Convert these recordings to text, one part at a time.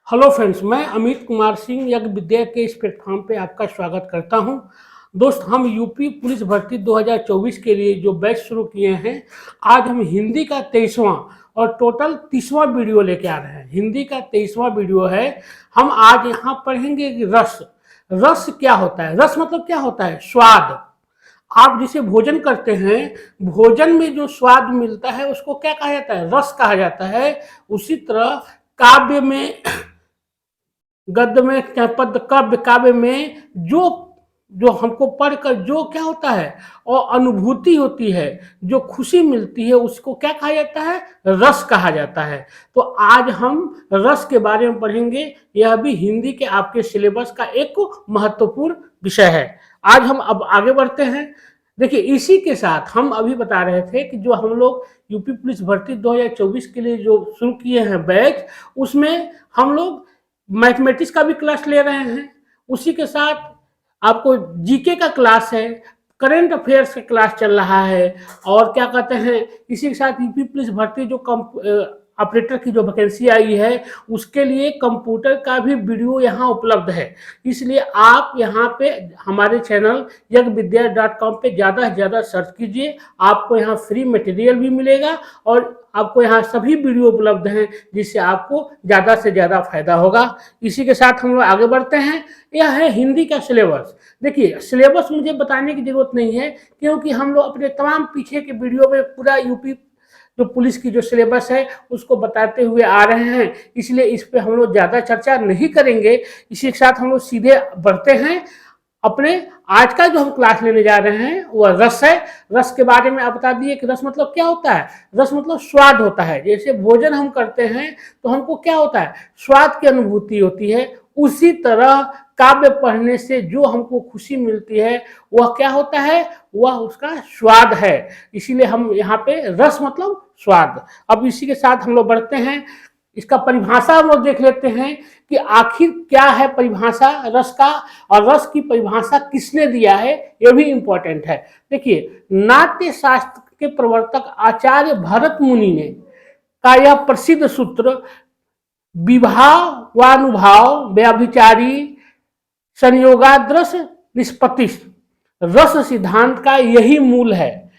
Hello friends, मैं अमित कुमार सिंह यज्ञ विद्या के इस प्लेटफॉर्म पे आपका स्वागत करता हूं। दोस्त, हम यूपी पुलिस भर्ती 2024 के लिए जो बैच शुरू किए हैं, आज हम हिंदी का 23वां और टोटल 30वां वीडियो लेके आ रहे हैं। हिंदी का 23वां वीडियो है। हम आज यहाँ पढ़ेंगे कि रस रस क्या होता है। रस मतलब क्या होता है? स्वाद। आप जिसे भोजन करते हैं, भोजन में जो स्वाद मिलता है उसको क्या कहा जाता है? रस कहा जाता है। उसी तरह काव्य में, गद्य में, पद्य, काव्य काव्य में जो जो हमको पढ़कर जो क्या होता है और अनुभूति होती है, जो खुशी मिलती है, उसको क्या कहा जाता है? रस कहा जाता है। तो आज हम रस के बारे में पढ़ेंगे। यह भी हिंदी के आपके सिलेबस का एक महत्वपूर्ण विषय है। आज हम अब आगे बढ़ते हैं। देखिए, इसी के साथ हम अभी बता रहे थे कि जो हम लोग यूपी पुलिस भर्ती 2024 के लिए जो शुरू किए हैं बैच, उसमें हम लोग मैथमेटिक्स का भी क्लास ले रहे हैं। उसी के साथ आपको जीके का क्लास है, करंट अफेयर्स का क्लास चल रहा है, और क्या कहते हैं, इसी के साथ यूपी पुलिस भर्ती जो ऑपरेटर की जो वैकेंसी आई है, उसके लिए कंप्यूटर का भी वीडियो यहाँ उपलब्ध है। इसलिए आप यहाँ पे हमारे चैनल यज्ञविद्या.com पे ज़्यादा से ज़्यादा सर्च कीजिए। आपको यहाँ फ्री मटेरियल भी मिलेगा और आपको यहाँ सभी वीडियो उपलब्ध हैं, जिससे आपको ज़्यादा से ज़्यादा फायदा होगा। इसी के साथ हम लोग आगे बढ़ते हैं। यह है हिंदी का सिलेबस। देखिए, सिलेबस मुझे बताने की जरूरत नहीं है, क्योंकि हम लोग अपने तमाम पीछे के वीडियो में पूरा यूपी जो पुलिस की जो सिलेबस है उसको बताते हुए आ रहे हैं। इसलिए इस पे हम लोग ज़्यादा चर्चा नहीं करेंगे। इसी के साथ हम लोग सीधे बढ़ते हैं अपने आज का जो हम क्लास लेने जा रहे हैं, वह रस है। रस के बारे में आप बता दिए कि रस मतलब क्या होता है। रस मतलब स्वाद होता है। जैसे भोजन हम करते हैं तो हमको क्या होता है? स्वाद की अनुभूति होती है। उसी तरह काव्य पढ़ने से जो हमको खुशी मिलती है, वह क्या होता है? वह उसका स्वाद है। इसीलिए हम यहाँ पे रस मतलब स्वाद। अब इसी के साथ हम लोग बढ़ते हैं। इसका परिभाषा हम लोग देख लेते हैं कि आखिर क्या है परिभाषा रस का, और रस की परिभाषा किसने दिया है, यह भी इंपॉर्टेंट है। देखिए, नाट्य शास्त्र के प्रवर्तक आचार्य भरत मुनि ने का यह प्रसिद्ध सूत्र विभावानुभाव व्याभिचारी संयोगादृश निष्पत्ति रस सिद्धांत का यही मूल है।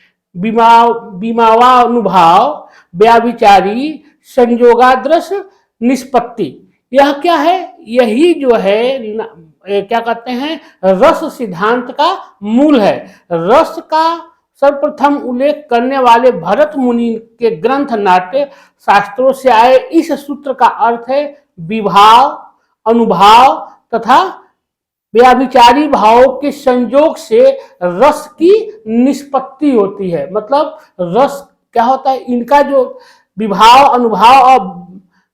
विमावानुभाव व्याभिचारी संयोगादृश निष्पत्ति, यह क्या है? यही जो है क्या कहते हैं, रस सिद्धांत का मूल है। रस का सर्वप्रथम उल्लेख करने वाले भरत मुनि के ग्रंथ नाट्य शास्त्रों से आए इस सूत्र का अर्थ है विभाव, अनुभाव तथा व्याभिचारी भावों के संयोग से रस की निष्पत्ति होती है। मतलब रस क्या होता है? इनका जो विभाव, अनुभाव और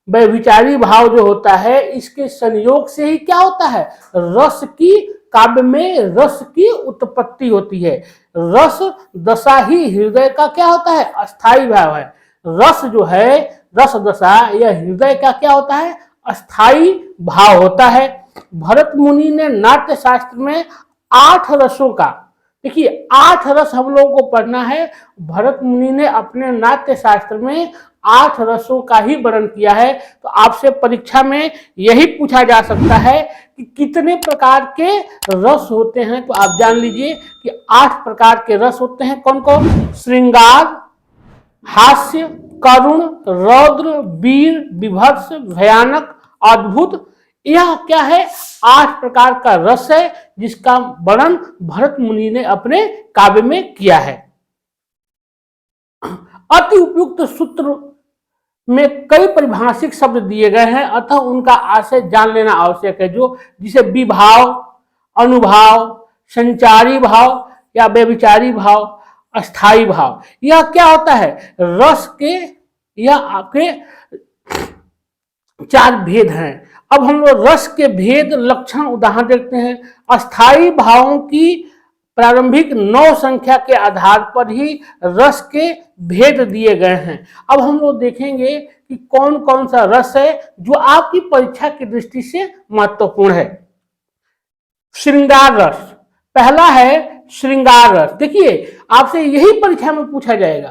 व्यभिचारी भाव जो होता है, इसके संयोग से ही क्या होता है? रस की, काव्य में रस की उत्पत्ति होती है। रस दशा ही हृदय का क्या होता है? अस्थाई भाव है। रस जो है, रस दशा, यह हृदय का क्या होता है? अस्थाई भाव होता है। भरत मुनि ने नाट्य शास्त्र में 8 रसों का, देखिए 8 रस हम लोगों को पढ़ना है। भरत मुनि ने अपने नाट्य शास्त्र में 8 रसों का ही वर्णन किया है। तो आपसे परीक्षा में यही पूछा जा सकता है कि कितने प्रकार के रस होते हैं। तो आप जान लीजिए कि 8 प्रकार के रस होते हैं। कौन कौन? श्रृंगार, हास्य, करुण, रौद्र, वीर, विभत्स, भयानक, अद्भुत। यह क्या है? 8 प्रकार का रस है, जिसका वर्णन भरत मुनि ने अपने काव्य में किया है। अति उपयुक्त सूत्र में कई परिभाषिक शब्द दिए गए हैं, अतः उनका आशय जान लेना आवश्यक है। जो जिसे विभाव, अनुभाव, संचारी भाव या व्यभिचारी भाव, अस्थाई भाव, यह क्या होता है? रस के, यह आपके 4 भेद हैं। अब हम लोग रस के भेद, लक्षण, उदाहरण देखते हैं। अस्थाई भावों की प्रारंभिक 9 संख्या के आधार पर ही रस के भेद दिए गए हैं। अब हम लोग देखेंगे कि कौन कौन सा रस है जो आपकी परीक्षा की दृष्टि से महत्वपूर्ण है। श्रृंगार रस पहला है। श्रृंगार रस, देखिए आपसे यही परीक्षा में पूछा जाएगा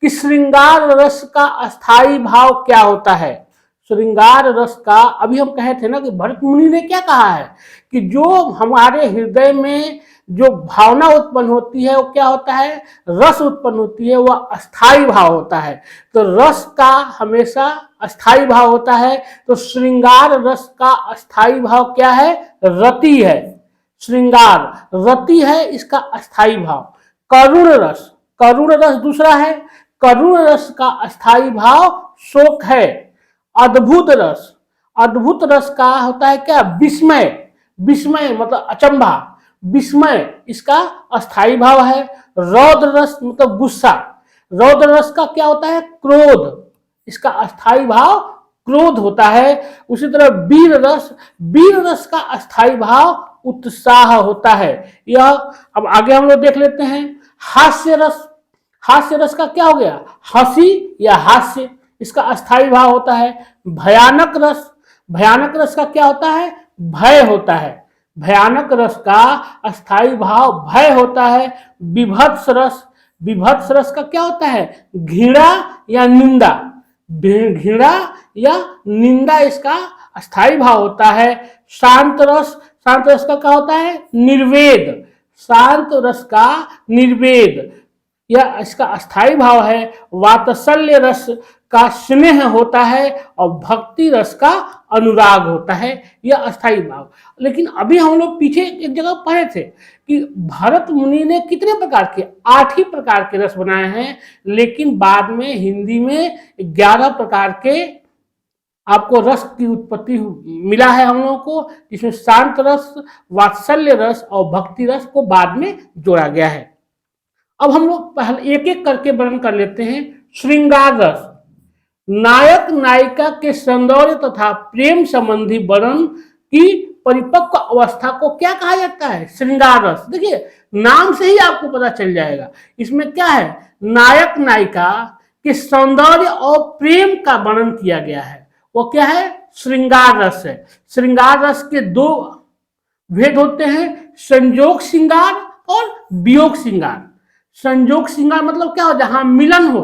कि श्रृंगार रस का अस्थाई भाव क्या होता है। श्रृंगार रस का, अभी हम कहे थे ना कि भरत मुनि ने क्या कहा है कि जो हमारे हृदय में जो भावना उत्पन्न होती है वो क्या होता है, रस उत्पन्न होती है, वह अस्थाई भाव होता है। तो रस का हमेशा अस्थाई भाव होता है। तो श्रृंगार रस का अस्थाई भाव क्या है, रति है। श्रृंगार रति है, इसका अस्थाई भाव। करुण रस, करुण रस दूसरा है। करुण रस का अस्थाई भाव शोक है। अद्भुत रस, अद्भुत रस का होता है क्या, विस्मय। विस्मय मतलब अचंभा, विस्मय इसका अस्थाई भाव है। रौद्र रस मतलब गुस्सा। रौद्र रस का क्या होता है, क्रोध, इसका अस्थाई भाव क्रोध होता है। उसी तरह वीर रस, वीर रस का अस्थाई भाव उत्साह होता है। यह अब आगे हम लोग देख लेते हैं। हास्य रस, हास्य रस का क्या हो गया, हंसी या हास्य, इसका अस्थाई भाव होता है। भयानक रस, भयानक रस का क्या होता है, भय होता है। भयानक रस का अस्थाई भाव भय होता है। विभत्स रस, विभत्स रस का क्या होता है, घृणा या निंदा। घृणा या निंदा इसका अस्थाई भाव होता है। शांत रस, शांत रस का क्या होता है, निर्वेद। शांत रस का निर्वेद, यह इसका अस्थाई भाव है। वात्सल्य रस का स्नेह होता है और भक्ति रस का अनुराग होता है, यह अस्थाई भाव। लेकिन अभी हम लोग पीछे एक जगह पढ़े थे कि भरत मुनि ने कितने प्रकार के, 8 ही प्रकार के रस बनाए हैं, लेकिन बाद में हिंदी में 11 प्रकार के आपको रस की उत्पत्ति मिला है हम लोगों को, जिसमें शांत रस, वात्सल्य रस और भक्ति रस को बाद में जोड़ा गया है। अब हम लोग पहले एक एक करके वर्णन कर लेते हैं। श्रृंगार रस, नायक नायिका के सौंदर्य तथा प्रेम संबंधी वर्णन की परिपक्व अवस्था को क्या कहा जाता है, श्रृंगार रस। देखिए नाम से ही आपको पता चल जाएगा, इसमें क्या है, नायक नायिका के सौंदर्य और प्रेम का वर्णन किया गया है, वो क्या है, श्रृंगार रस है। श्रृंगार रस के 2 भेद होते हैं, संयोग श्रृंगार और वियोग श्रृंगार। संयोग श्रृंगार मतलब क्या हो, जहां मिलन हो,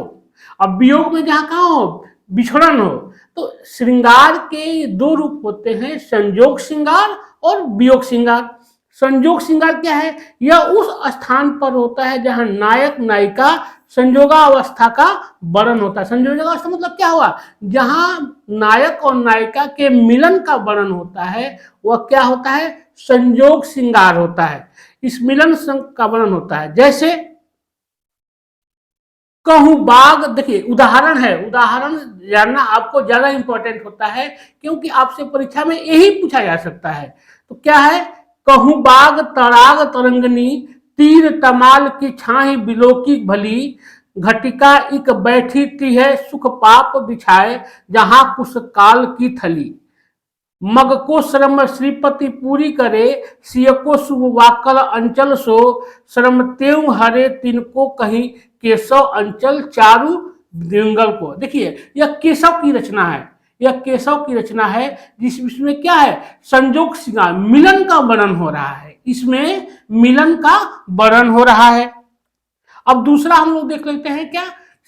और वियोग में जहां कहा हो, बिछड़न हो। तो श्रृंगार के 2 रूप होते हैं, संयोग श्रृंगार और वियोग श्रृंगार। संयोग श्रृंगार क्या है, यह उस स्थान पर होता है जहां नायक नायिका संयोगावस्था का वर्णन होता है। संयोगावस्था मतलब क्या हुआ, जहां नायक और नायिका के मिलन का वर्णन होता है, वह क्या होता है, संयोग श्रृंगार होता है। इस मिलन का वर्णन होता है। जैसे कहूं बाग, देखिए उदाहरण है, उदाहरण जानना आपको ज्यादा इंपॉर्टेंट होता है, क्योंकि आपसे परीक्षा में यही पूछा जा सकता है। तो क्या है, कहूं बाग तराग तरंगनी, तीर तमाल की छाही बिलोकी भली, घटिका इक बैठी ती है सुख पाप बिछाए, जहां कुश काल की थली। मग को श्रम श्रीपति पूरी करे, सिय को शुभ वाकल अंचल सो, श्रम तेऊ हरे तिनको कहीं, केशव अंचल चारु दिंगल को। देखिए यह केशव की रचना है, यह केशव की रचना है, जिसमें क्या है, संयोग श्रृंगार, मिलन का वर्णन हो रहा है, इसमें मिलन का वर्णन हो रहा है। अब दूसरा हम लोग देख लेते हैं, क्या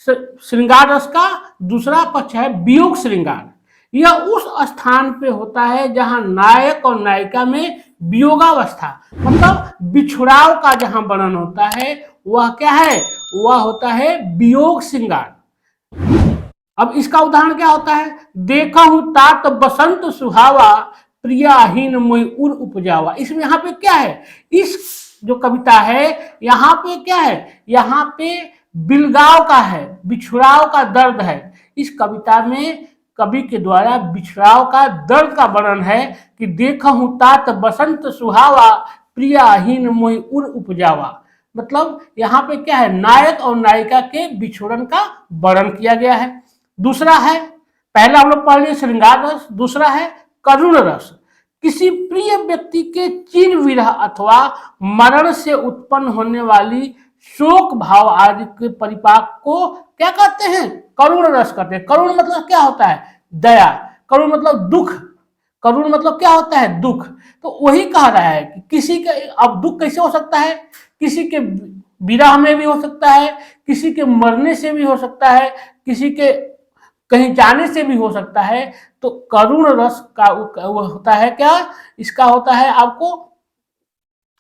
श्रृंगार रस का दूसरा पक्ष है वियोग श्रृंगार। यह उस स्थान पे होता है जहां नायक और नायिका में वियोगावस्था मतलब बिछुड़ाव का जहां वर्णन होता है, वह क्या है, वह होता है वियोग श्रृंगार। अब इसका उदाहरण क्या होता है, देखा हूं तात बसंत सुहावा, प्रियाहीन मोहि उर उपजावा। इसमें यहाँ पे क्या है, इस जो कविता है यहाँ पे क्या है, यहाँ पे बिलगाव का है, बिछुड़ाव का दर्द है। इस कविता में कवि के द्वारा बिछड़ाव का दर्द का वर्णन है कि देखा हूं तात बसंत सुहावा, प्रियाहीन मोहि उर उपजावा। मतलब यहाँ पे क्या है, नायक और नायिका के बिछोड़न का वर्णन किया गया है। दूसरा है, पहला हम लोग पढ़ लिए श्रृंगार रस, दूसरा है करुण रस। किसी प्रिय व्यक्ति के चिर विरह अथवा मरण से उत्पन्न होने वाली शोक भाव आदि के परिपाक को क्या कहते हैं, करुण रस कहते हैं। करुण मतलब क्या होता है, दया। करुण मतलब दुख, करुण मतलब क्या होता है, दुख। तो वही कह रहा है कि किसी के, अब दुख कैसे हो सकता है, किसी के विरह में भी हो सकता है, किसी के मरने से भी हो सकता है, किसी के कहीं जाने से भी हो सकता है। तो करुण रस का वो होता है क्या, इसका होता है आपको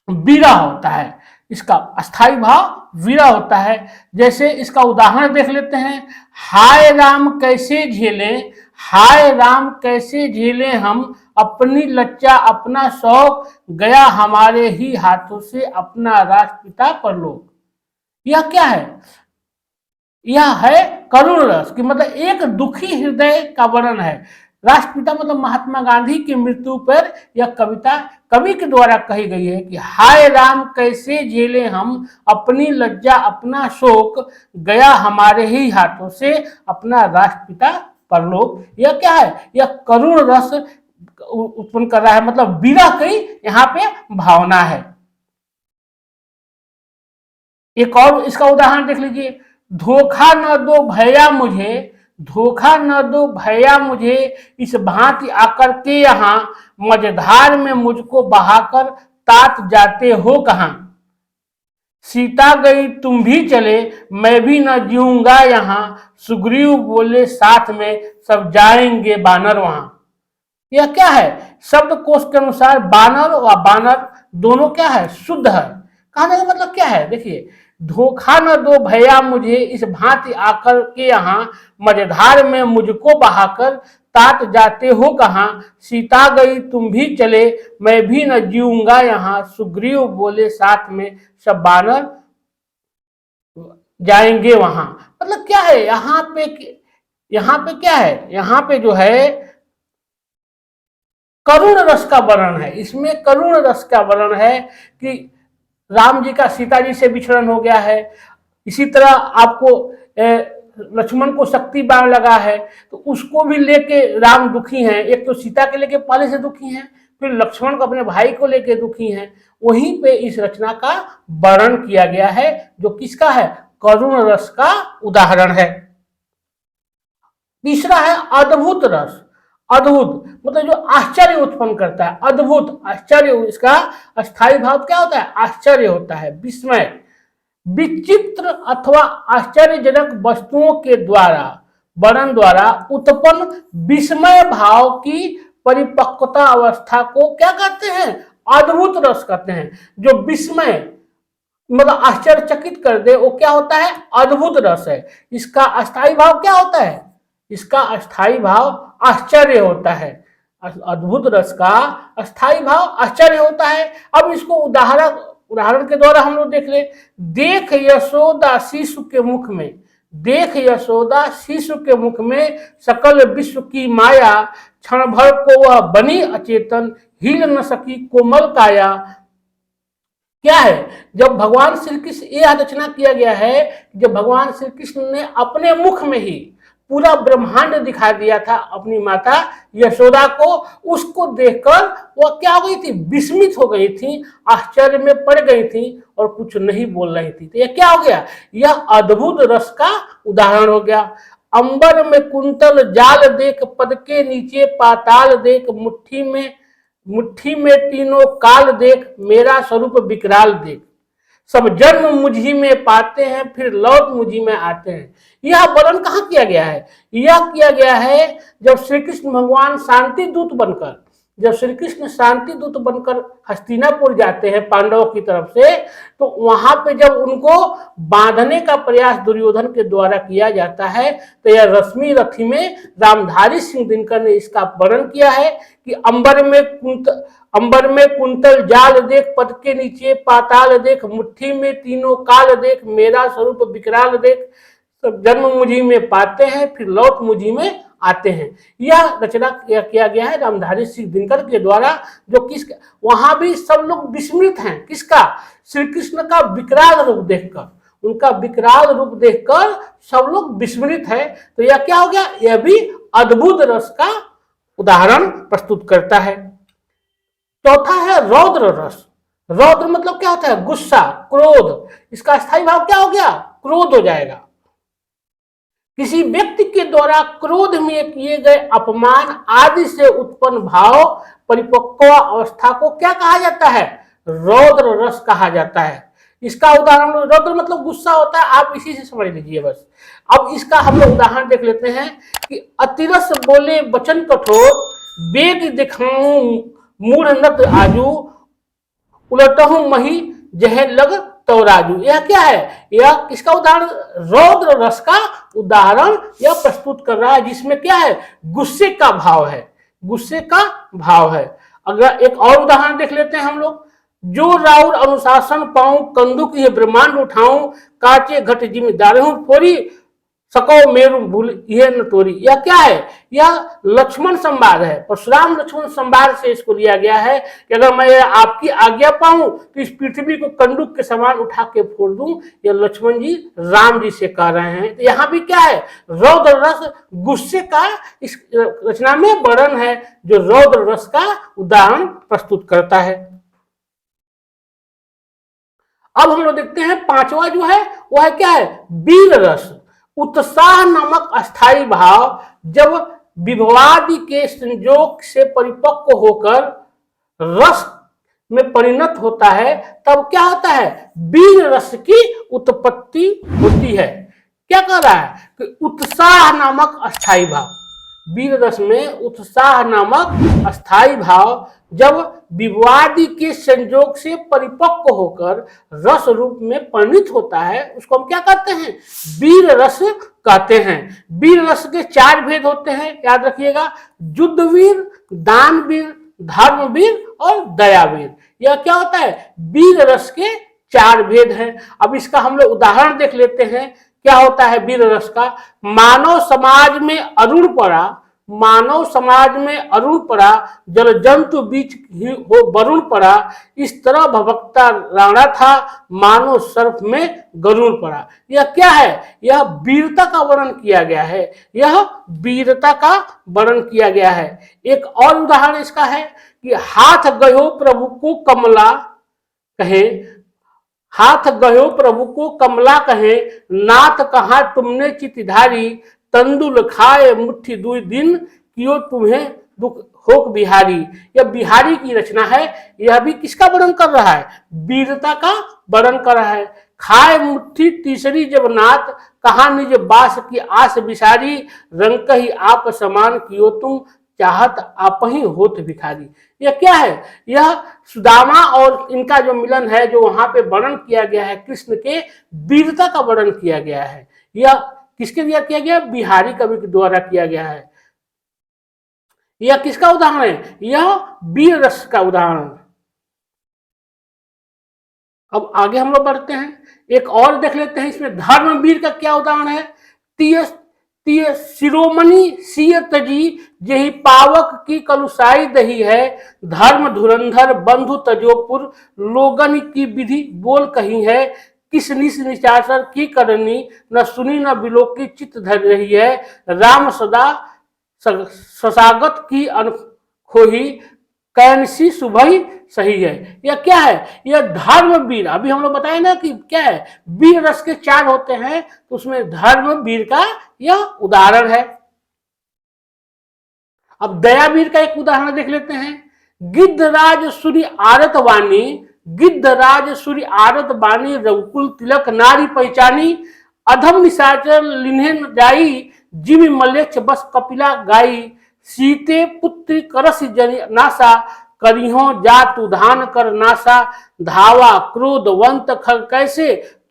वीरा होता है, इसका अस्थाई भाव वीरा होता है। जैसे इसका उदाहरण देख लेते हैं, हाय राम कैसे झेले, हाय राम कैसे झेले हम अपनी लज्जा अपना शौक, गया हमारे ही हाथों से अपना राष्ट्रपिता परलोक। यह क्या है, यह है करुण रस की मतलब एक दुखी हृदय का वर्णन है। राष्ट्रपिता मतलब महात्मा गांधी की मृत्यु पर यह कविता कवि के द्वारा कही गई है कि हाय राम कैसे झेले हम अपनी लज्जा अपना शोक, गया हमारे ही हाथों से अपना राष्ट्रपिता परलोक। यह क्या है, यह करुण रस उत्पन्न कर रहा है, मतलब विरह की यहाँ पे भावना है। एक और इसका उदाहरण देख लीजिए, धोखा न दो भैया मुझे, धोखा न दो भैया मुझे इस भांति आकर के यहाँ, मझधार में मुझको बहाकर तात जाते हो कहाँ। सीता गई तुम भी चले मैं भी न जीऊंगा यहाँ, सुग्रीव बोले साथ में सब जाएंगे बानर वहां। यह क्या है, शब्द कोश के अनुसार बानर और बानर दोनों क्या है, शुद्ध है। कहने का मतलब क्या है, देखिए, धोखा न दो भैया मुझे इस भांति आकर के यहाँ, मझधार में मुझको बहाकर तात जाते हो कहाँ। सीता गई तुम भी चले मैं भी न जीऊंगा यहाँ, सुग्रीव बोले साथ में सब बानर जाएंगे वहां। मतलब क्या है यहाँ पे, यहाँ पे क्या है, यहाँ पे जो है करुण रस का वर्णन है। इसमें करुण रस का वर्णन है कि राम जी का सीता जी से विछड़न हो गया है। इसी तरह आपको लक्ष्मण को शक्ति बाण लगा है, तो उसको भी लेके राम दुखी हैं। एक तो सीता के लेके पहले से दुखी हैं, फिर लक्ष्मण को अपने भाई को लेके दुखी हैं। वहीं पे इस रचना का वर्णन किया गया है, जो किसका है, करुण रस का उदाहरण है। तीसरा है अद्भुत रस। अद्भुत मतलब जो आश्चर्य उत्पन्न करता है, अद्भुत आश्चर्य, इसका अस्थाई भाव क्या होता है, आश्चर्य होता है, विस्मय। विचित्र अथवा आश्चर्यजनक वस्तुओं के द्वारा वर्णन द्वारा उत्पन्न विस्मय भाव की परिपक्वता अवस्था को क्या कहते हैं, अद्भुत रस कहते हैं। जो विस्मय मतलब आश्चर्यचकित कर दे वो क्या होता है, अद्भुत रस है। इसका अस्थाई भाव क्या होता है, इसका अस्थाई भाव आश्चर्य होता है। अद्भुत रस का अस्थाई भाव आश्चर्य होता है। अब इसको उदाहरण के द्वारा हम लोग देख ले, देख यशोदा शिशु के मुख में, देख यशोदा शिशु के मुख में सकल विश्व की माया, क्षण भर को वह बनी अचेतन, हिल न सकी कोमल काया। क्या है, जब भगवान श्री कृष्ण, यह रचना किया गया है जब भगवान श्री कृष्ण ने अपने मुख में ही पूरा ब्रह्मांड दिखा दिया था अपनी माता यशोदा को, उसको देखकर वह क्या हो गई थी, विस्मित हो गई थी, आश्चर्य में पड़ गई थी और कुछ नहीं बोल रही थी। तो यह क्या हो गया, यह अद्भुत रस का उदाहरण हो गया। अंबर में कुंतल जाल देख पद के नीचे पाताल देख, मुट्ठी में तीनों काल देख, मेरा स्वरूप विकराल देख, सब जन्म मुझी में पाते हैं फिर लौट मुझी में आते हैं। यह वर्णन कहाँ किया गया है, यह किया गया है जब श्री कृष्ण भगवान शांति दूत बनकर, जब श्री कृष्ण शांति दूत बनकर हस्तिनापुर जाते हैं पांडवों की तरफ से, तो वहां पे जब उनको बांधने का प्रयास दुर्योधन के द्वारा किया जाता है, तो यह रश्मि रथी में रामधारी सिंह दिनकर ने इसका वर्णन किया है कि अंबर में कुंतल जाल देख पद के नीचे पाताल देख, मुट्ठी में तीनों काल देख, मेरा स्वरूप विकराल देख, सब जन्म मुझी में पाते हैं फिर लौट मुझी में आते हैं। यह रचना किया गया है रामधारी सिंह दिनकर के द्वारा, जो किसका, वहां भी सब लोग विस्मित हैं, किसका, श्री कृष्ण का विकराल रूप देखकर, उनका विकराल रूप देखकर सब लोग विस्मित है। तो यह क्या हो गया, यह भी अद्भुत रस का उदाहरण प्रस्तुत करता है। चौथा है रौद्र रस। रौद्र मतलब क्या होता है, गुस्सा, क्रोध। इसका स्थायी भाव क्या हो गया, क्रोध हो जाएगा। किसी व्यक्ति के द्वारा क्रोध में किए गए अपमान आदि से उत्पन्न भाव परिपक्व अवस्था को क्या कहा जाता है, रौद्र रस कहा जाता है। इसका उदाहरण, रौद्र मतलब गुस्सा होता है, आप इसी से समझ लीजिए बस। अब इसका हम लोग उदाहरण देख लेते हैं कि अतिरस बोले वचन कठोर, वेग दिखाऊं मूढ़ नत आजू, उलटहूं मही जहर लग तवराजू। यह क्या है? यह किसका उदाहरण? रौद्र रस का उदाहरण यह प्रस्तुत कर रहा है, जिसमें क्या है? गुस्से का भाव है, गुस्से का भाव है। अगर एक और उदाहरण देख लेते हैं हम लोग, जो राउर अनुशासन पाऊं, कंदुक ये ब्रह्मांड उठाऊं, काचे घट जिम्मेदार हूं फोरी, सको मेरु भूल यह न तोरी। यह क्या है? यह लक्ष्मण संवाद है, परशुराम लक्ष्मण संवाद से इसको लिया गया है कि अगर मैं आपकी आज्ञा पाऊं तो इस पृथ्वी को कंडूक के समान उठा के फोड़ दूं। यह लक्ष्मण जी राम जी से कह रहे हैं। तो यहाँ भी क्या है? रौद्र रस, गुस्से का इस रचना में वर्णन है, जो रौद्र रस का उदाहरण प्रस्तुत करता है। अब हम लोग देखते हैं पांचवा जो है वो है क्या है? वीर रस, उत्साह नामक अस्थाई भाव जब विभवादि के संयोग से परिपक्व होकर रस में परिणत होता है, तब क्या होता है? वीर रस की उत्पत्ति होती है। क्या कह रहा है? कि उत्साह नामक अस्थाई भाव, वीर रस में उत्साह नामक अस्थाई भाव जब विवादी के संयोग से परिपक्व होकर रस रूप में परिणित होता है, उसको हम क्या कहते हैं? वीर रस कहते हैं। वीर रस के चार भेद होते हैं, याद रखिएगा, युद्ध वीर, दान वीर, धर्म वीर और दया वीर। यह क्या होता है? वीर रस के चार भेद हैं। अब इसका हम लोग उदाहरण देख लेते हैं, क्या होता है वीर रस का? मानव समाज में अरुण पड़ा, मानव समाज में अरुण पड़ा, जल जंतु बीच ही हो वरुण पड़ा, इस तरह भभकता राणा था, मानव सर्प में गरुड़ पड़ा। यह क्या है? यह वीरता का वर्णन किया गया है, यह वीरता का वर्णन किया गया है। एक और उदाहरण इसका है कि हाथ गयो प्रभु को कमला कहे, हाथ गयो प्रभु को कमला कहे, नाथ कहा तुमने चितधारी, तंदुल खाए मुट्ठी दुई दिन, कियो तुम्हें दुख होक बिहारी। यह बिहारी की रचना है। यह भी किसका वर्णन कर रहा है? वीरता का वर्णन कर रहा है। खाए मुट्ठी तीसरी जब नाथ, कहा निज बास की आस बिसारी, रंग ही आप समान कियो तुम, चाहत आप ही होत भिखारी। यह क्या है? यह सुदामा और इनका जो मिलन है, जो वहां पे वर्णन किया गया है, कृष्ण के वीरता का वर्णन किया गया है। यह किसके द्वारा किया गया? बिहारी कवि के द्वारा किया गया है। यह किसका उदाहरण है? यह वीर रस का उदाहरण। अब आगे हम लोग बढ़ते हैं, एक और देख लेते हैं इसमें धर्मवीर का क्या उदाहरण है। तीय तीय शिरोमणि सिय तजी, यही पावक की कलुसाई दही है, धर्म धुरंधर बंधु तजोपुर, लोगन की विधि बोल कही है, किस निस निचाचर की करनी, न सुनी न बिलो की चित्त धर रही है, राम सदा ससागत की अनखोही, कैनसी सुबह सही है। यह क्या है? यह धर्मवीर, अभी हम लोग बताए ना कि क्या है, वीर रस के चार होते हैं, तो उसमें धर्मवीर का यह उदाहरण है। अब दयावीर का एक उदाहरण देख लेते हैं। गिद्धराज सूर्य आरत वाणी, गिद्धराज सूर्य आरत बानी, रघुकुल तिलक नारी पहचानी, अधम निशाचर लिन्हे न जाई, जिमि मलेच्छ बस कपिला गाई, सीते पुत्र करस जनि नासा, करिहो जात उधान कर नासा, धावा क्रोधवंत खर कैसे,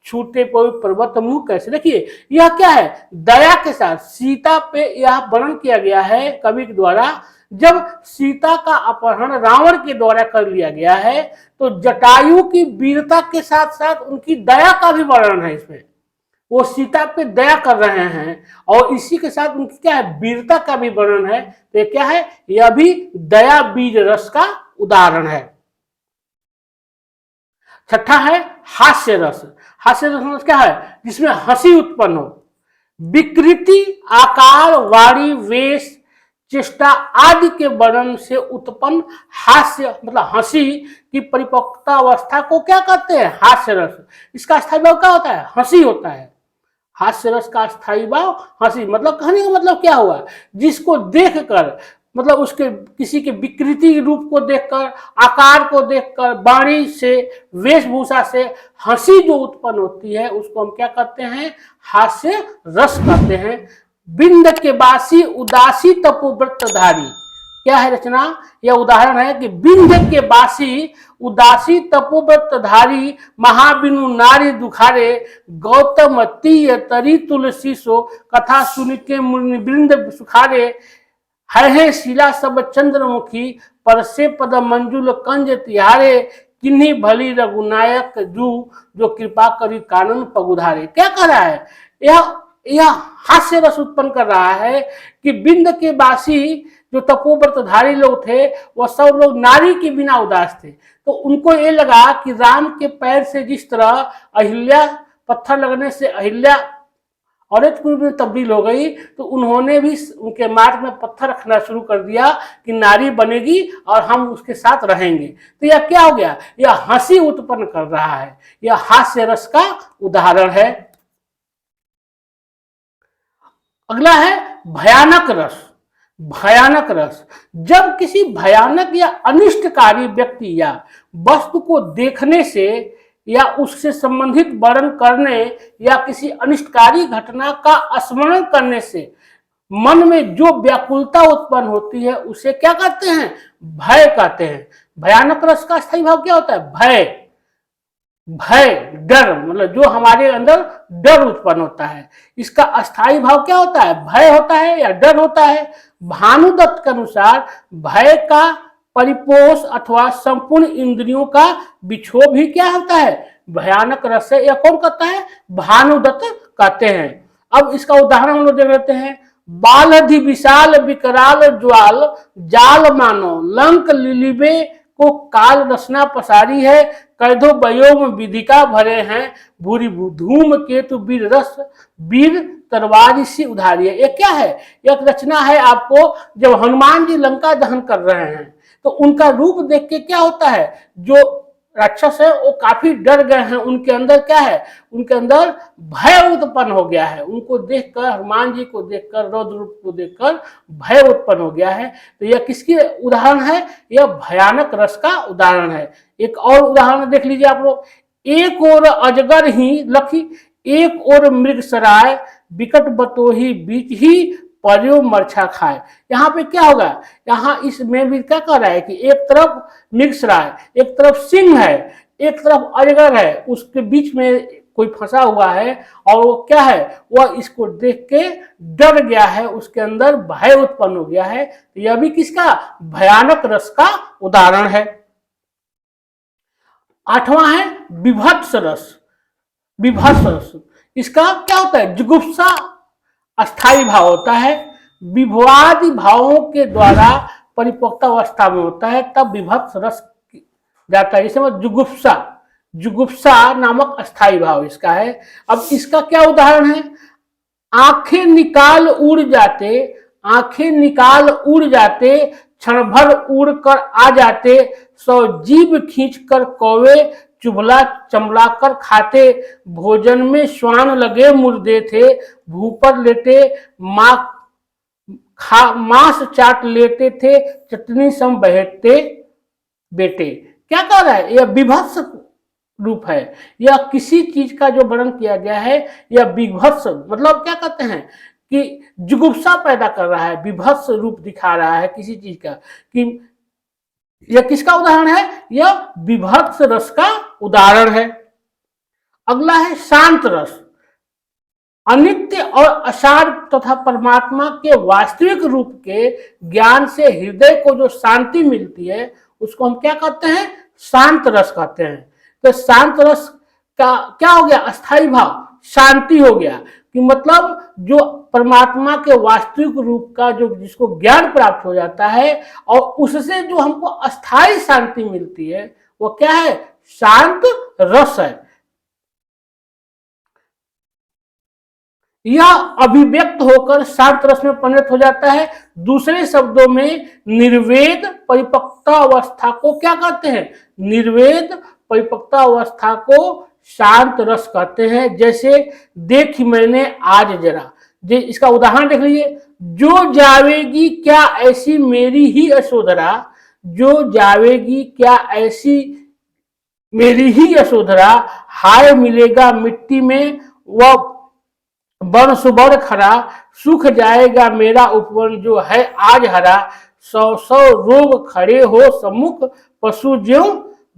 छूटे पवि पर्वत मुंह कैसे। देखिए यह क्या है? दया के साथ सीता पे यह वर्णन किया गया है कवि के द्वारा। जब सीता का अपहरण रावण के द्वारा कर लिया गया है, तो जटायु की वीरता के साथ साथ उनकी दया का भी वर्णन है इसमें। वो सीता पे दया कर रहे हैं और इसी के साथ उनकी क्या है? वीरता का भी वर्णन है। तो ये क्या है? यह भी दया बीज रस का उदाहरण है। छठा है हास्य रस। हास्य रस क्या है? जिसमें हंसी उत्पन्न हो, विकृति आकार वाणी वेश चेष्टा आदि के वर्णन से उत्पन्न हास्य, मतलब हंसी की परिपक्वता अवस्था को क्या कहते हैं? हास्य रस। इसका स्थायी भाव क्या होता है? हंसी होता है। हास्य रस का स्थायी भाव हंसी, मतलब कहने का मतलब क्या हुआ? जिसको देखकर मतलब उसके किसी के विकृति रूप को देखकर, आकार को देखकर, वाणी से, वेशभूषा से हंसी जो उत्पन्न होती है उसको हम क्या कहते हैं, हास्य रस कहते हैं। बिंद के बासी उदासी तपोव्रतधारी, क्या है रचना, यह उदाहरण है कि बिंद के बासी उदासी तपोव्रतधारी महाबिनु नारी दुखारे गौतम तीय तरी तुलसी सो कथा सुन के मुनिवृंद सुखारे है शिला सब चंद्रमुखी परसे पद मंजुल कंज तिहारे किन्हीं भली रघुनायक जू जो कृपा करी कानन पगुधारे। क्या कर रहा है, यह हास्य रस उत्पन्न कर रहा है कि बिंद के बासी जो तपोव्रतधारी लोग थे वह सब लोग नारी के बिना उदास थे। तो उनको ये लगा कि राम के पैर से जिस तरह अहिल्या, पत्थर लगने से अहिल्या औरत के रूप में तब्दील हो गई, तो उन्होंने भी उनके मार्ग में पत्थर रखना शुरू कर दिया कि नारी बनेगी और हम उसके साथ रहेंगे। तो यह क्या हो गया, यह हंसी उत्पन्न कर रहा है, यह हास्य रस का उदाहरण है। अगला है भयानक रस। भयानक रस, जब किसी भयानक या अनिष्टकारी व्यक्ति या वस्तु को देखने से या उससे संबंधित वर्णन करने या किसी अनिष्टकारी घटना का स्मरण करने से मन में जो व्याकुलता उत्पन्न होती है उसे क्या कहते हैं, भय कहते हैं। भयानक रस का स्थायी भाव क्या होता है, भय। भय डर, मतलब जो हमारे अंदर डर उत्पन्न होता है, इसका अस्थायी भाव क्या होता है, भय होता है या डर होता है। भानुदत्त के अनुसार भय का परिपोष अथवा संपूर्ण इंद्रियों का विक्षोभ ही क्या होता है, भयानक रस है। यह कौन कहता है, भानुदत्त कहते हैं। अब इसका उदाहरण हम लोग देख लेते हैं। बालधि विशाल विकराल ज्वाल जाल मानो लंक लिलिबे को काल रसना पसारी है कैदो बयोम विधिका भरे हैं भूरी धूम केतु वीर रस वीर तरवारी सी उधारी है। ये क्या है, एक रचना है आपको, जब हनुमान जी लंका दहन कर रहे हैं तो उनका रूप देख के क्या होता है, जो राक्षस है वो काफी डर गए हैं, उनके अंदर क्या है, उनके अंदर भय उत्पन्न हो गया है। उनको देखकर, हनुमान जी को देखकर, रौद्र रूप को देखकर भय उत्पन्न हो गया है। तो यह किसकी उदाहरण है, यह भयानक रस का उदाहरण है। एक और उदाहरण देख लीजिए आप लोग। एक और अजगर ही लखी एक और मृग सराय विकट बतोही बीच ही पर्यो मरछा खाए। यहाँ पे क्या होगा, यहाँ इसमें भी क्या कह रहा है कि एक तरफ मृगसराय, एक तरफ सिंह है, एक तरफ अजगर है, उसके बीच में कोई फंसा हुआ है और वो क्या है, वह इसको देख के डर गया है, उसके अंदर भय उत्पन्न हो गया है। तो यह भी किसका, भयानक रस का उदाहरण है। आठवां है विभत्स रस। विभत्स रस, इसका क्या होता है, जुगुप्सा अस्थाई भाव होता है, विभवादि भावों के द्वारा परिपक्वता अवस्था में होता है, तब विभत्स रस जाता है। जैसे जुगुप्सा, जुगुप्सा नामक अस्थाई भाव इसका है। अब इसका क्या उदाहरण है, आंखें निकाल उड़ जाते, आंखें निकाल उड़ जाते क्षण भर उड़ कर आ जाते सौ जीभ खींच कर कौवे चुभला चमला कर खाते भोजन में श्वान लगे मुर्दे थे भूपर लेटे मांस चाट लेते थे चटनी सम बहते बेटे। क्या कह रहा है, यह विभत्स रूप है। यह किसी चीज का जो वर्णन किया गया है, यह विभत्स मतलब क्या कहते हैं कि जुगुप्सा पैदा कर रहा है, विभत्स रूप दिखा रहा है किसी चीज का। कि यह किसका उदाहरण है, यह विभत्स रस का उदाहरण है। अगला है शांत रस। अनित्य और असार तथा परमात्मा के वास्तविक रूप के ज्ञान से हृदय को जो शांति मिलती है उसको हम क्या कहते हैं, शांत रस कहते हैं। तो शांत रस का क्या हो गया, अस्थाई भाव, शांति हो गया। कि मतलब जो परमात्मा के वास्तविक रूप का जो जिसको ज्ञान प्राप्त हो जाता है और उससे जो हमको अस्थाई शांति मिलती है वो क्या है, शांत रस है। यह अभिव्यक्त होकर शांत रस में परिणत हो जाता है। दूसरे शब्दों में निर्वेद परिपक्वता अवस्था को क्या कहते हैं, निर्वेद परिपक्वता अवस्था को शांत रस कहते हैं। जैसे देख मैंने आज जरा, जो इसका उदाहरण देख लीजिए, जो जावेगी क्या ऐसी मेरी ही यशोधरा, जो जावेगी क्या ऐसी मेरी ही यशोधरा, हाय मिलेगा मिट्टी में वह वन सुबर खरा, सूख जाएगा मेरा उपवन जो है आज हरा, सौ सौ रोग खड़े हो सम्मुख, पशु ज्यों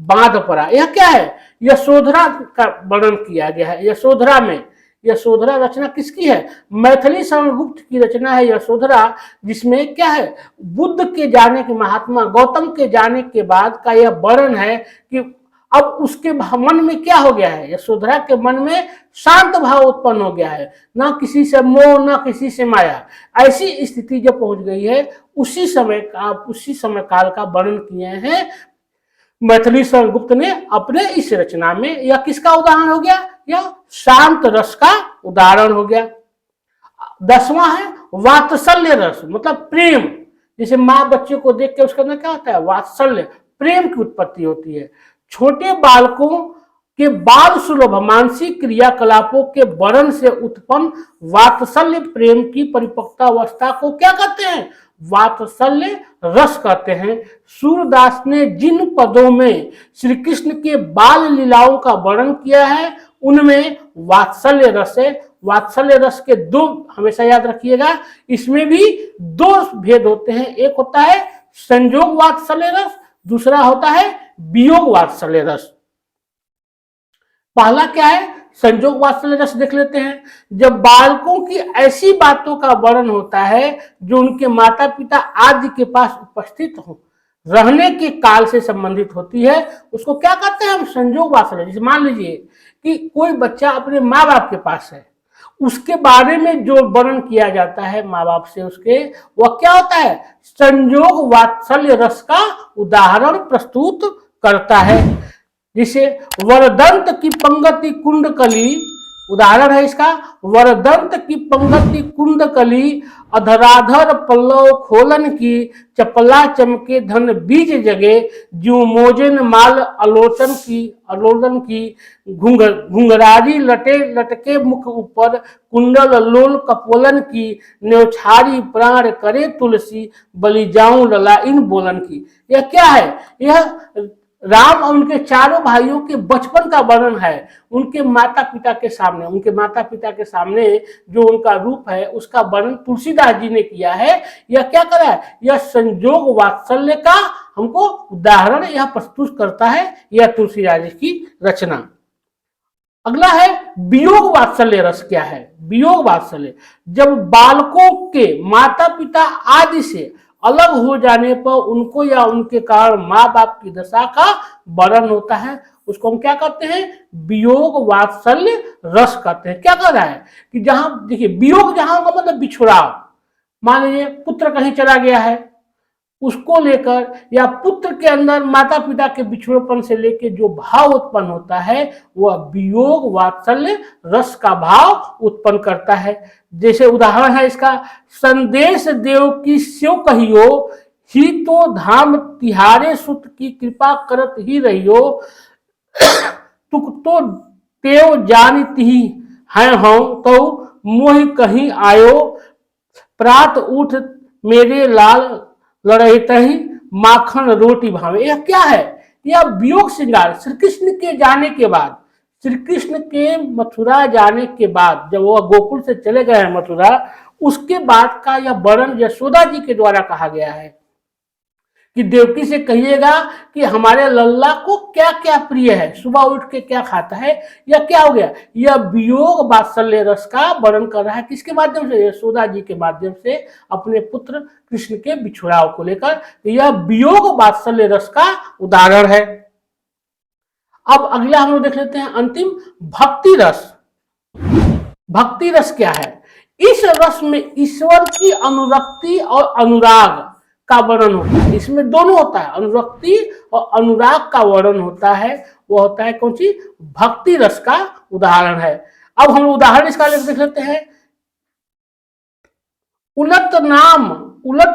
बांध पड़ा। यह क्या है? यशोधरा का वर्णन किया गया है। यशोधरा में, यशोधरा रचना किसकी है? मैथिली समरगुप्त की रचना है यशोधरा, जिसमें क्या है, बुद्ध के जाने के, महात्मा गौतम के जाने के बाद का यह वर्णन है कि अब उसके मन में क्या हो गया है, यशोधरा के मन में शांत भाव उत्पन्न हो गया है, ना किसी से मोह ना किसी से माया। ऐसी स्थिति जब पहुंच गई है, उसी समय काल का वर्णन किए हैं मैथिली समरगुप्त ने अपने इस रचना में। यह किसका उदाहरण हो गया? यह शांत रस का उदाहरण हो गया। 10वां है वात्सल्य रस, मतलब प्रेम। जैसे माँ बच्चे को देख के उसके अंदर क्या होता है? वात्सल्य, प्रेम की उत्पत्ति होती है। छोटे बालकों के बाल सुलभ मानसिक क्रियाकलापों के वर्णन से उत्पन्न वात्सल्य प्रेम की परिपक्वता अवस्था को क्या कहते हैं? वात्सल्य रस कहते हैं। सूरदास ने जिन पदों में श्री कृष्ण के बाल लीलाओं का वर्णन किया है, उनमें वात्सल्य रस है। वात्सल्य रस के दो, हमेशा याद रखिएगा, इसमें भी दो भेद होते हैं। एक होता है संयोग वात्सल्य रस, दूसरा होता है वियोग वात्सल्य रस। पहला क्या है? संयोग वात्सल्य रस देख लेते हैं। जब बालकों की ऐसी बातों का वर्णन होता है जो उनके माता पिता आदि के पास उपस्थित हो, रहने के काल से संबंधित होती है, उसको क्या कहते हैं हम? संयोग वात्सल्य। जैसे मान लीजिए कि कोई बच्चा अपने माँ बाप के पास है, उसके बारे में जो वर्णन किया जाता है माँ बाप से उसके, वह क्या होता है? संयोग वात्सल्य रस का उदाहरण प्रस्तुत करता है। जिसे वरदंत की पंगति कुंडकली, उदाहरण है इसका, वरदंत की पंगति कुंडकली, अधराधर पल्लव खोलन की, चपला चमके धन बीज जगे, ज्यों मोजन माल अलोचन की, घुंघरारी लटे लटके मुख ऊपर, कुंडल लोल कपोलन की, न्योछारी प्राण करे तुलसी, बलि जाऊं लला इन बोलन की। यह क्या है? यह राम और उनके चारों भाइयों के बचपन का वर्णन है। उनके माता पिता के सामने जो उनका रूप है, उसका वर्णन तुलसीदास जी ने किया है। यह क्या करा है? यह संयोग वात्सल्य का हमको उदाहरण यह प्रस्तुत करता है, यह तुलसीदास जी की रचना। अगला है वियोग वात्सल्य रस। क्या है वियोग वात्सल्य? जब बालकों के माता पिता आदि से अलग हो जाने पर उनको या उनके कारण माँ बाप की दशा का वर्णन होता है, उसको हम क्या कहते हैं? वियोग वात्सल्य रस कहते हैं। क्या कह रहा है कि जहां देखिए वियोग जहां होगा मतलब बिछुड़ाव। मान लीजिए पुत्र कहीं चला गया है, उसको लेकर, या पुत्र के अंदर माता पिता के बिछड़ेपन से लेकर जो भाव उत्पन्न होता है, वह वियोग वात्सल्य रस का भाव उत्पन्न करता है। जैसे उदाहरण है इसका, संदेश देव की स्यो कहियो, ही तो धाम तिहारे सुत की कृपा करत ही रहियो, तुक तो तेव जानती ही है हम तो मोह कहीं आयो, प्रात उठ मेरे लाल लड़ते ही माखन रोटी भावे। यह क्या है? यह वियोग श्रृंगार। श्री कृष्ण के जाने के बाद, श्री कृष्ण के मथुरा जाने के बाद, जब वह गोकुल से चले गए हैं मथुरा, उसके बाद का यह वर्णन यशोदा जी के द्वारा कहा गया है कि देवकी से कहिएगा कि हमारे लल्ला को क्या क्या प्रिय है, सुबह उठ के क्या खाता है। यह क्या हो गया? यह वियोग वात्सल्य रस का वर्णन कर रहा है। किसके माध्यम से? यशोदा जी के माध्यम से, अपने पुत्र कृष्ण के बिछुड़ाव को लेकर। यह वियोग वात्सल्य रस का उदाहरण है। अब अगला हम लोग देख लेते हैं अंतिम, भक्ति रस। भक्ति रस क्या है? इस रस में ईश्वर की अनुरक्ति और अनुराग का वर्णन होता है। इसमें दोनों होता है, अनुरक्ति और अनुराग का वर्णन होता है। वो होता है कौन सी? भक्ति रस का उदाहरण है। अब हम उदाहरण इसका देख लेते हैं। उलट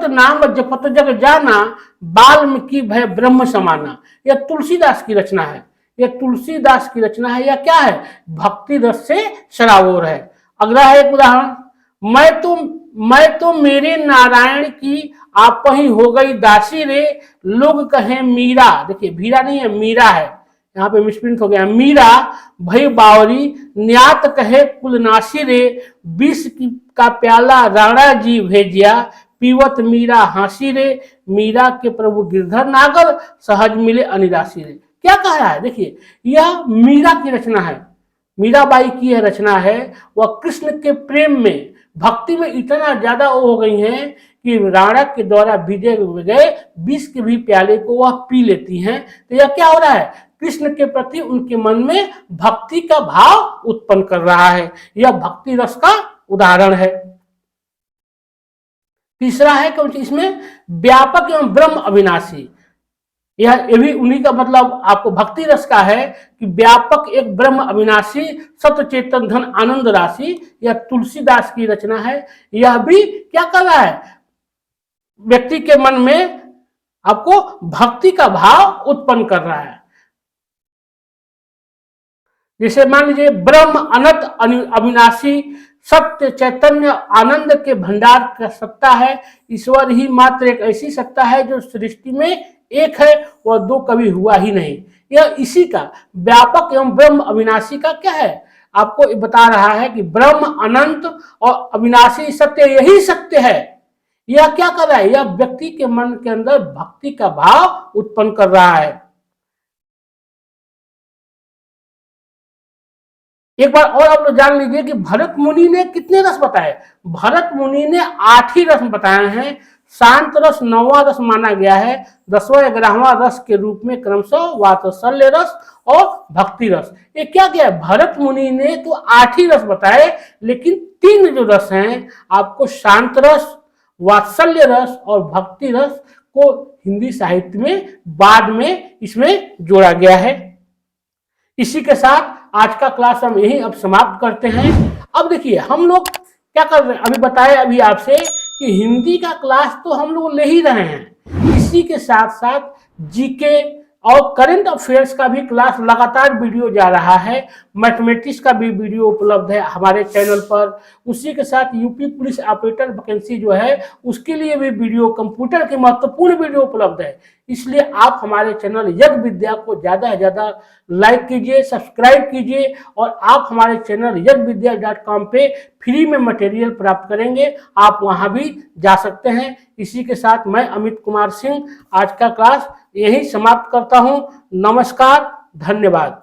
नाम जपत जग जाना, वाल्मीकि भय ब्रह्म समाना। यह तुलसीदास की रचना है। यह तुलसीदास की रचना है। यह क्या है? भक्ति रस से सराबोर है। अगला है एक उदाहरण, मैं तो मेरे नारायण की आप ही हो गई दासी रे, लोग कहें मीरा, देखिए भीरा नहीं है मीरा है, यहाँ पे मिसप्रिंट हो गया, मीरा भई बावरी, न्यात कहे कुलनासी रे, विष का प्याला राणा जी भेजिया, पीवत मीरा हासी रे, मीरा के प्रभु गिरधर नागर, सहज मिले अनिराशी रे। क्या कह रहा है, देखिए यह मीरा की रचना है, मीराबाई की यह रचना है। वह कृष्ण के प्रेम में, भक्ति में इतना ज्यादा हो गई हैं कि राणा के द्वारा भेजे गए विष के भी प्याले को वह पी लेती हैं। तो यह क्या हो रहा है, कृष्ण के प्रति उनके मन में भक्ति का भाव उत्पन्न कर रहा है। यह भक्ति रस का उदाहरण है। तीसरा है कि इसमें व्यापक एवं ब्रह्म अविनाशी, यह भी उन्हीं का मतलब आपको भक्ति रस का है कि व्यापक एक ब्रह्म अविनाशी सत्य चेतन धन आनंद राशि, यह तुलसीदास की रचना है। यह भी क्या कर रहा है, व्यक्ति के मन में आपको भक्ति का भाव उत्पन्न कर रहा है। जैसे मान लीजिए ब्रह्म अनंत अविनाशी सत्य चैतन्य आनंद के भंडार का सत्ता है, ईश्वर ही मात्र एक ऐसी सत्ता है जो सृष्टि में एक है, वह दो कभी हुआ ही नहीं। यह इसी का व्यापक एवं ब्रह्म अविनाशी का क्या है, आपको बता रहा है कि ब्रह्म अनंत और अविनाशी सत्य यही सत्य है। यह क्या कर रहा है, यह व्यक्ति के मन के अंदर भक्ति का भाव उत्पन्न कर रहा है। एक बार और आप लोग जान लीजिए कि भरत मुनि ने कितने रस बताए। भरत मुनि ने 8 ही रस बताए हैं। शांत रस 9वां रस माना गया है, 10वां 11वां रस के रूप में क्रमशः वात्सल्य रस और भक्ति रस। ये क्या किया, भरत मुनि ने तो 8 ही रस बताए, लेकिन 3 जो रस हैं आपको शांत रस, वात्सल्य रस और भक्ति रस को हिंदी साहित्य में बाद में इसमें जोड़ा गया है। इसी के साथ आज का क्लास हम यही अब समाप्त करते हैं। अब देखिए हम लोग क्या कर रहे हैं, अभी बताए अभी आपसे कि हिंदी का क्लास तो हम लोग ले ही रहे हैं, इसी के साथ साथ जीके और करंट अफेयर्स का भी क्लास लगातार वीडियो जा रहा है। मैथमेटिक्स का भी वीडियो उपलब्ध है हमारे चैनल पर। उसी के साथ यूपी पुलिस ऑपरेटर वैकेंसी जो है उसके लिए भी वीडियो, कंप्यूटर के महत्वपूर्ण वीडियो उपलब्ध है। इसलिए आप हमारे चैनल यज्ञ विद्या को ज़्यादा से ज़्यादा लाइक कीजिए, सब्सक्राइब कीजिए और आप हमारे चैनल यज्ञविद्या.com पे फ्री में मटेरियल प्राप्त करेंगे, आप वहां भी जा सकते हैं। इसी के साथ मैं अमित कुमार सिंह आज का क्लास यही समाप्त करता हूं। नमस्कार, धन्यवाद।